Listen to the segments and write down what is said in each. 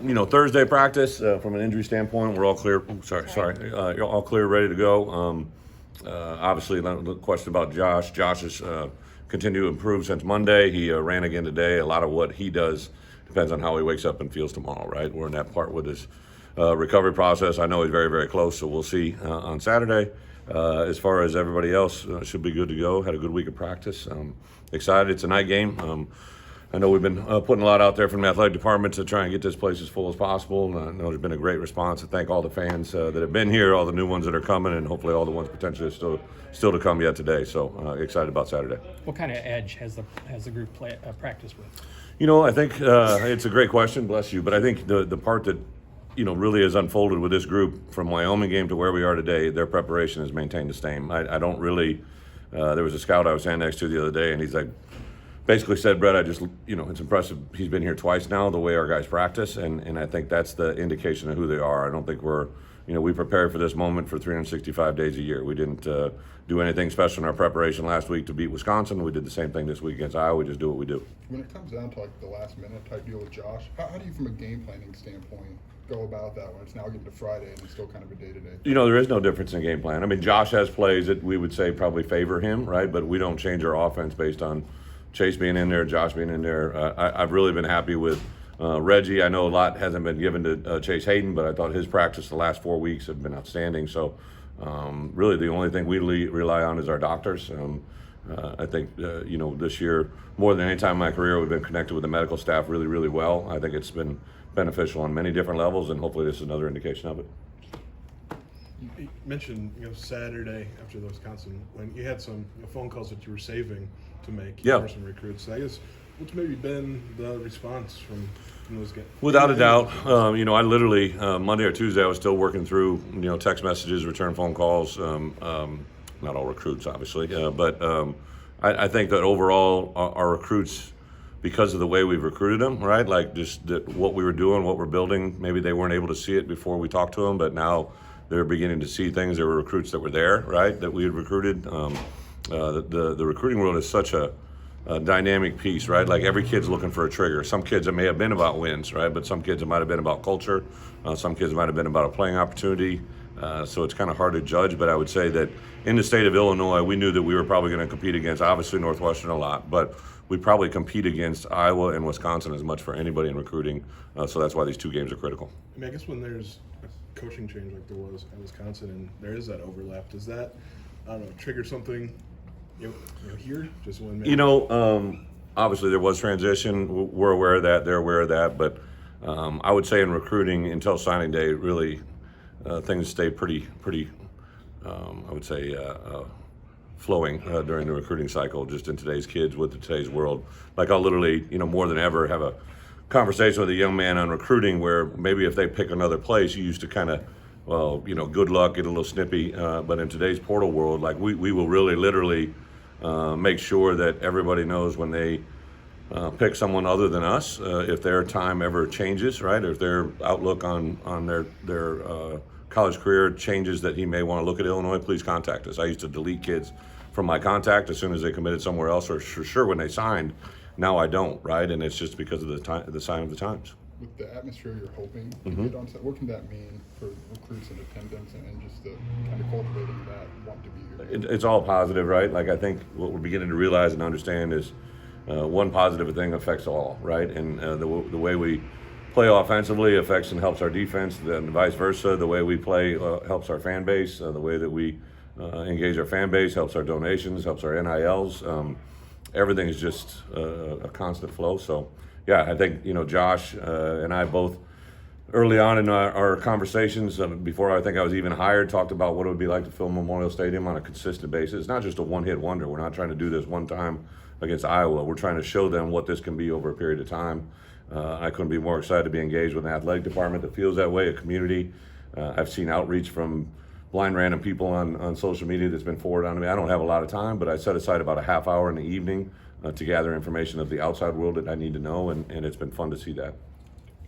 Thursday practice, from an injury standpoint, we're all clear. You're all clear, ready to go. Obviously, the question about Josh. Josh has continued to improve since Monday. He ran again today. A lot of what he does depends on how he wakes up and feels tomorrow, right? We're in that part with his recovery process. I know he's very, very close, so we'll see on Saturday. As far as everybody else, should be good to go. Had a good week of practice. Excited. It's a night game. I know we've been putting a lot out there from the athletic department to try and get this place as full as possible. I know there's been a great response. I thank all the fans that have been here, all the new ones that are coming, and hopefully all the ones potentially still to come yet today. So excited about Saturday. What kind of edge has the group practiced with? I think it's a great question. Bless you. But I think the part that really has unfolded with this group from Wyoming game to where we are today, their preparation has maintained the same. I don't really. There was a scout I was standing next to the other day, and he's like, basically said, Bret, it's impressive. He's been here twice now, the way our guys practice, and I think that's the indication of who they are. I don't think we prepared for this moment for 365 days a year. We didn't do anything special in our preparation last week to beat Wisconsin. We did the same thing this week against Iowa. We just do what we do. When it comes down to the last minute type deal with Josh, how do you, from a game planning standpoint, go about that when it's now getting to Friday and it's still kind of a day-to-day? There is no difference in game plan. I mean, Josh has plays that we would say probably favor him, right? But we don't change our offense based on Chase being in there, Josh being in there. I've really been happy with Reggie. I know a lot hasn't been given to Chase Hayden, but I thought his practice the last 4 weeks have been outstanding. So really the only thing we rely on is our doctors. I think, this year, more than any time in my career, we've been connected with the medical staff really, really well. I think it's been beneficial on many different levels, and hopefully this is another indication of it. You mentioned Saturday after the Wisconsin, when you had some phone calls that you were saving to make for some recruits. So I guess what's maybe been the response from those guys? Without a doubt, I literally Monday or Tuesday I was still working through text messages, return phone calls. Not all recruits, obviously, but I think that overall our recruits, because of the way we've recruited them, right? Like just what we were doing, what we're building. Maybe they weren't able to see it before we talked to them, but now they're beginning to see things. There were recruits that were there, right, that we had recruited. The recruiting world is such a dynamic piece, right? Like every kid's looking for a trigger. Some kids it may have been about wins, right? But some kids it might have been about culture. Some kids it might have been about a playing opportunity. So it's kind of hard to judge, but I would say that in the state of Illinois, we knew that we were probably going to compete against, obviously, Northwestern a lot, but we probably compete against Iowa and Wisconsin as much for anybody in recruiting. So that's why these two games are critical. I mean, I guess when there's a coaching change like there was at Wisconsin and there is that overlap, does that, trigger something here? Just when obviously there was transition. We're aware of that. They're aware of that. But I would say in recruiting until signing day, really things stay pretty. I would say flowing during the recruiting cycle. Just in today's kids with today's world, like I'll literally, more than ever, have a conversation with a young man on recruiting where maybe if they pick another place, you used to kind of, good luck, get a little snippy. But in today's portal world, like we will really literally make sure that everybody knows when they pick someone other than us, if their time ever changes, right? Or if their outlook on their college career changes that he may want to look at Illinois, please contact us. I used to delete kids from my contact as soon as they committed somewhere else, or for sure when they signed. Now I don't, right? And it's just because of the sign of the times. With the atmosphere you're hoping to get on set, what can that mean for recruits and attendance and just the kind of cultivating that want to be here? It's all positive, right? Like I think what we're beginning to realize and understand is one positive thing affects all, right? And the way we play offensively affects and helps our defense, and vice versa. The way we play helps our fan base. The way that we engage our fan base helps our donations, helps our NILs. Everything is just a constant flow. So, yeah, I think, Josh and I both early on in our conversations, before I think I was even hired, talked about what it would be like to fill Memorial Stadium on a consistent basis. It's not just a one-hit wonder. We're not trying to do this one time against Iowa. We're trying to show them what this can be over a period of time. I couldn't be more excited to be engaged with an athletic department that feels that way, a community. I've seen outreach from blind random people on social media that's been forwarded on to me. I don't have a lot of time, but I set aside about a half hour in the evening to gather information of the outside world that I need to know, and it's been fun to see that.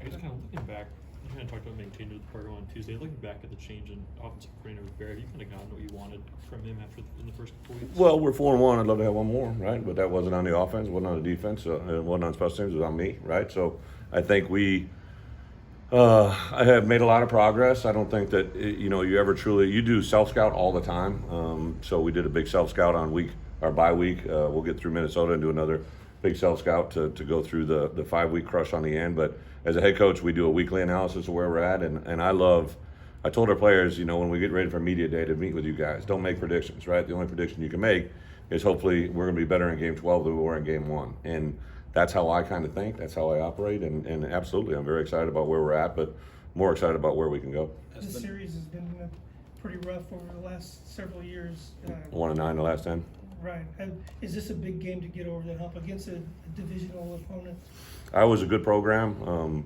I guess kind of looking back, you kind of talked about maintaining the program on Tuesday. Looking back at the change in offensive coordinator with Barrett, have you kind of gotten what you wanted from him in the first couple weeks? Well, we're 4-1. I'd love to have one more, right? But that wasn't on the offense, wasn't on the defense, it wasn't on special teams, it was on me, right? So I think we I have made a lot of progress. I don't think that you ever truly you do self scout all the time. So we did a big self scout on bye week. We'll get through Minnesota and do another big self scout to go through the 5-week crush on the end. But as a head coach, we do a weekly analysis of where we're at, and I told our players, when we get ready for media day to meet with you guys, don't make predictions, right? The only prediction you can make is hopefully we're going to be better in game 12 than we were in game 1. And that's how I kind of think. That's how I operate. And absolutely, I'm very excited about where we're at, but more excited about where we can go. This series has been pretty rough over the last several years. 1-9 the last 10. Right. Is this a big game to get over the hump against a divisional opponent? I was a good program.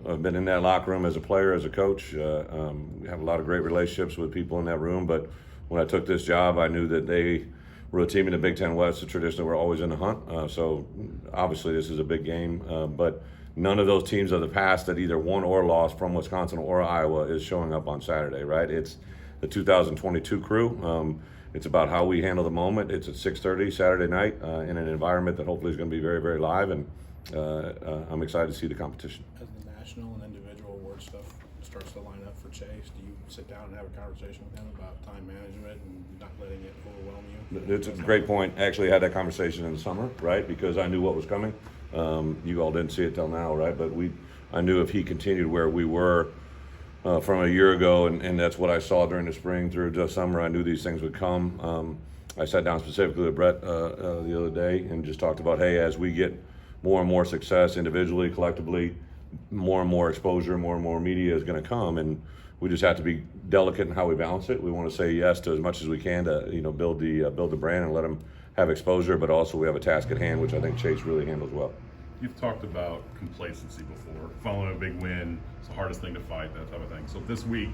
I've been in that locker room as a player, as a coach. We have a lot of great relationships with people in that room. But when I took this job, I knew that they were a team in the Big Ten West. Traditionally, we're always in the hunt. So obviously, this is a big game. But none of those teams of the past that either won or lost from Wisconsin or Iowa is showing up on Saturday, right? It's the 2022 crew. It's about how we handle the moment. It's at 6:30 Saturday night in an environment that hopefully is going to be very, very live. And I'm excited to see the competition. As the national and individual award stuff starts to line up for Chase, do you sit down and have a conversation with him about time management and not letting it overwhelm you? It's a great point. I actually had that conversation in the summer, right? Because I knew what was coming. You all didn't see it till now, right? But I knew if he continued where we were from a year ago, and that's what I saw during the spring through the summer, I knew these things would come. I sat down specifically with Bret the other day and just talked about, hey, as we get more and more success individually, collectively, more and more exposure, more and more media is going to come, and we just have to be delicate in how we balance it. We want to say yes to as much as we can to build the brand and let them have exposure, but also we have a task at hand, which I think Chase really handles well. You've talked about complacency before. Following a big win, it's the hardest thing to fight, that type of thing. So this week,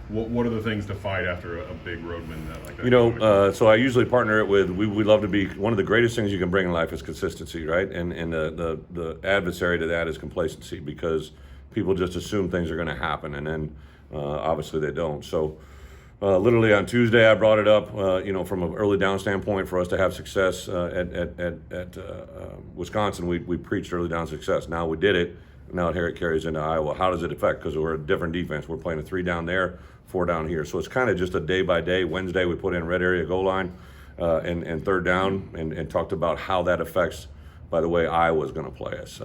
what are the things to fight after a big road win like that? So I usually partner it with, we love to be, one of the greatest things you can bring in life is consistency, right? And the adversary to that is complacency, because people just assume things are going to happen, and then obviously they don't. So literally on Tuesday, I brought it up, from an early down standpoint for us to have success at Wisconsin. We preached early down success. Now we did it. Now here it carries into Iowa. How does it affect? Because we're a different defense. We're playing a 3 down there, 4 down here. So it's kind of just a day by day. Wednesday we put in red area goal line and 3rd down, and talked about how that affects, by the way, Iowa's going to play us.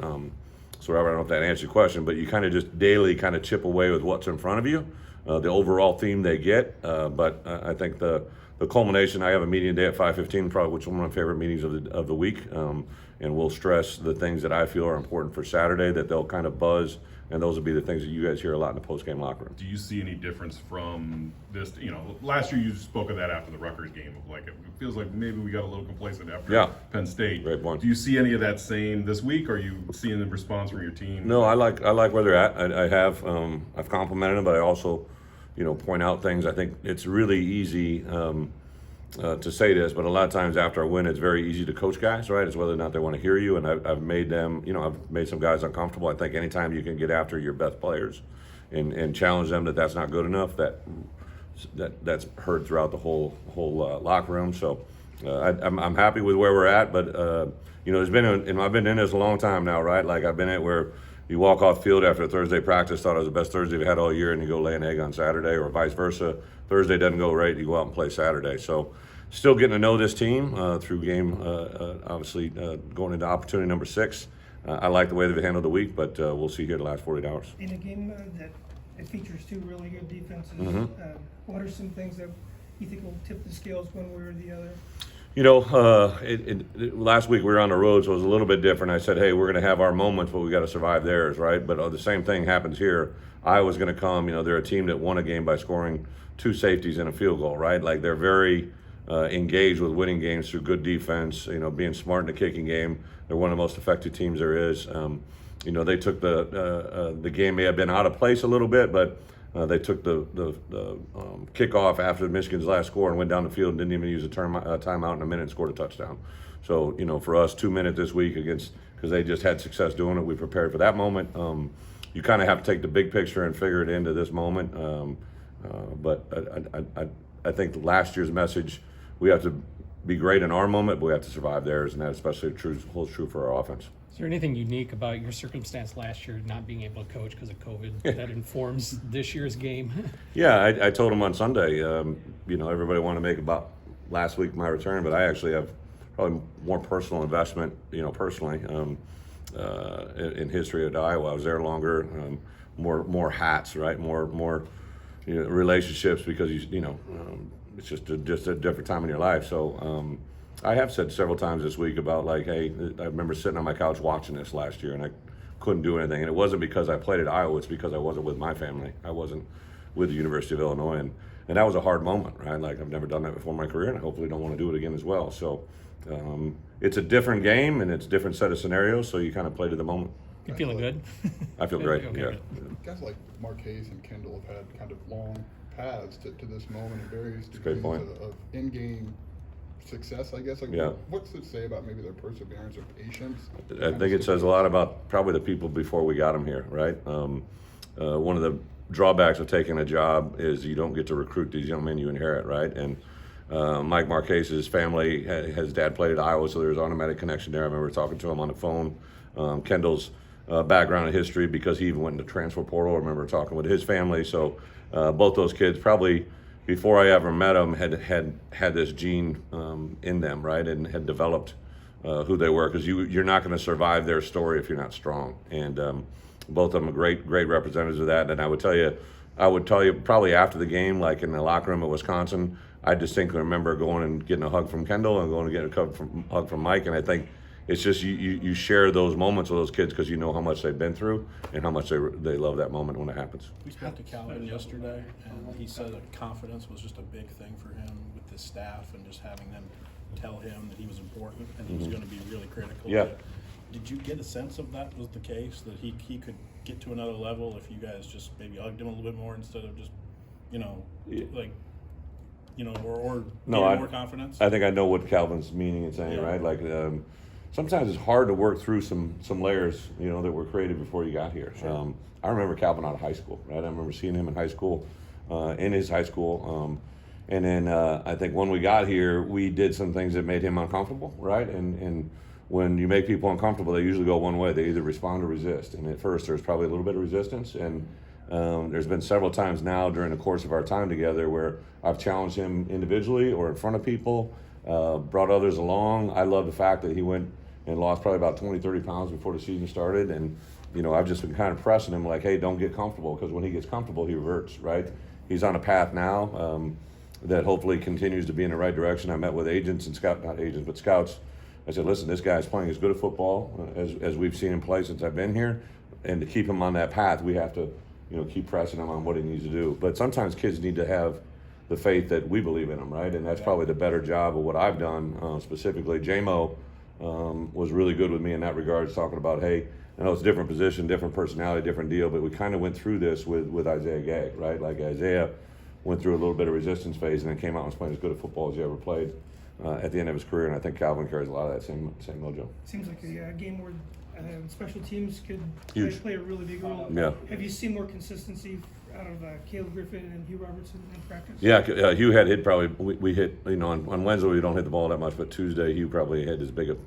So Robert, I don't know if that answers your question, but you kind of just daily kind of chip away with what's in front of you. The overall theme they get, but I think the culmination. I have a meeting day at 5:15, probably, which is one of my favorite meetings of the week, and we'll stress the things that I feel are important for Saturday that they'll kind of buzz, and those will be the things that you guys hear a lot in the post-game locker room. Do you see any difference from this? Last year you spoke of that after the Rutgers game. Of like, it feels like maybe we got a little complacent after Penn State. Great point. Do you see any of that same this week? Are you seeing the response from your team? No, I like where they're at. I've complimented them, but I also point out things. I think it's really easy to say this, but a lot of times after a win, it's very easy to coach guys, right? It's whether or not they want to hear you, and I've made them, I've made some guys uncomfortable. I think anytime you can get after your best players and challenge them that's not good enough, that's heard throughout the whole locker room. So I'm happy with where we're at, but there's been and I've been in this a long time now, right? Like I've been at where you walk off field after a Thursday practice, thought it was the best Thursday we had all year, and you go lay an egg on Saturday, or vice versa. Thursday doesn't go right, you go out and play Saturday. So still getting to know this team through game, obviously going into opportunity number 6. I like the way they've handled the week, but we'll see here the last 48 hours. In a game that it features 2 really good defenses, what are some things that you think will tip the scales one way or the other? Last week we were on the road, so it was a little bit different. I said, hey, we're going to have our moments, but we got to survive theirs, right? But the same thing happens here. Iowa's going to come. They're a team that won a game by scoring 2 safeties and a field goal, right? Like they're very engaged with winning games through good defense. Being smart in the kicking game. They're one of the most effective teams there is. They took the game may have been out of place a little bit, but they took the kickoff after Michigan's last score and went down the field and didn't even use a timeout in a minute and scored a touchdown. So, for us, 2 minutes this week because they just had success doing it. We prepared for that moment. You kind of have to take the big picture and figure it into this moment. But I think last year's message, we have to be great in our moment, but we have to survive theirs, and that especially holds true for our offense. Is there anything unique about your circumstance last year not being able to coach because of COVID that informs this year's game? Yeah, I told him on Sunday, everybody wanted to make about last week my return, but I actually have probably more personal investment, personally, in history at Iowa. I was there longer, more hats, right? More relationships because it's just a different time in your life. So I have said several times this week about like, hey, I remember sitting on my couch watching this last year and I couldn't do anything. And it wasn't because I played at Iowa, it's because I wasn't with my family. I wasn't with the University of Illinois. And that was a hard moment, right? Like I've never done that before in my career and I hopefully don't want to do it again as well. So it's a different game and it's a different set of scenarios. So you kind of play to the moment. You feeling good? I feel great, Okay, yeah. good. Guys like Marquez and Kendall have had kind of long paths to this moment in various a great degrees point. of in-game success, I guess. Like, Yeah. what's it say about maybe their perseverance or patience? I think it says a lot about probably the people before we got them here, right? One of the drawbacks of taking a job is you don't get to recruit these young men you inherit, right? And Mike Marquez's family, his dad played at Iowa, so there's automatic connection there. I remember talking to him on the phone. Kendall's background and history, because he even went into transfer portal. I remember talking with his family. So both those kids probably, before I ever met them, had this gene in them, right, and had developed who they were, because you're not going to survive their story if you're not strong. And both of them are great representatives of that. And I would tell you probably after the game, like in the locker room at Wisconsin, I distinctly remember going and getting a hug from Kendall and going to get a hug from Mike. And I think it's just you share those moments with those kids because you know how much they've been through and how much they love that moment when it happens. We spoke to Calvin yesterday, and he said that confidence was just a big thing for him with his staff and just having them tell him that he was important and he was going to be really critical. Yeah. Did you get a sense of that was the case, that he could get to another level if you guys just maybe hugged him a little bit more instead of just, or more confidence? I think I know what Calvin's meaning and saying, right? Like sometimes it's hard to work through some layers, that were created before you got here. Sure. I remember Calvin out of high school, right? I remember seeing him in high school, in his high school. And then I think when we got here, we did some things that made him uncomfortable, right? And when you make people uncomfortable, they usually go one way. They either respond or resist. And at first, there's probably a little bit of resistance. And there's been several times now during the course of our time together where I've challenged him individually or in front of people, brought others along. I love the fact that he went and lost probably about 20, 30 pounds before the season started. And, I've just been kind of pressing him like, hey, don't get comfortable, because when he gets comfortable, he reverts, right? He's on a path now that hopefully continues to be in the right direction. I met with agents and scouts. I said, listen, this guy's playing as good a football as we've seen him play since I've been here. And to keep him on that path, we have to, keep pressing him on what he needs to do. But sometimes kids need to have the faith that we believe in them, right? And that's probably the better job of what I've done specifically. J-Mo was really good with me in that regard, talking about, hey, I know it's a different position, different personality, different deal, but we kind of went through this with Isaiah Gay, right? Like Isaiah went through a little bit of resistance phase and then came out and was playing as good a football as he ever played at the end of his career. And I think Calvin carries a lot of that same mojo. Seems like a game where special teams could Huge. play a really big role. Yeah. Have you seen more consistency out of Caleb Griffin and Hugh Robertson in practice? Yeah, Hugh had hit probably, we hit, on Wednesday we don't hit the ball that much, but Tuesday Hugh probably had as big a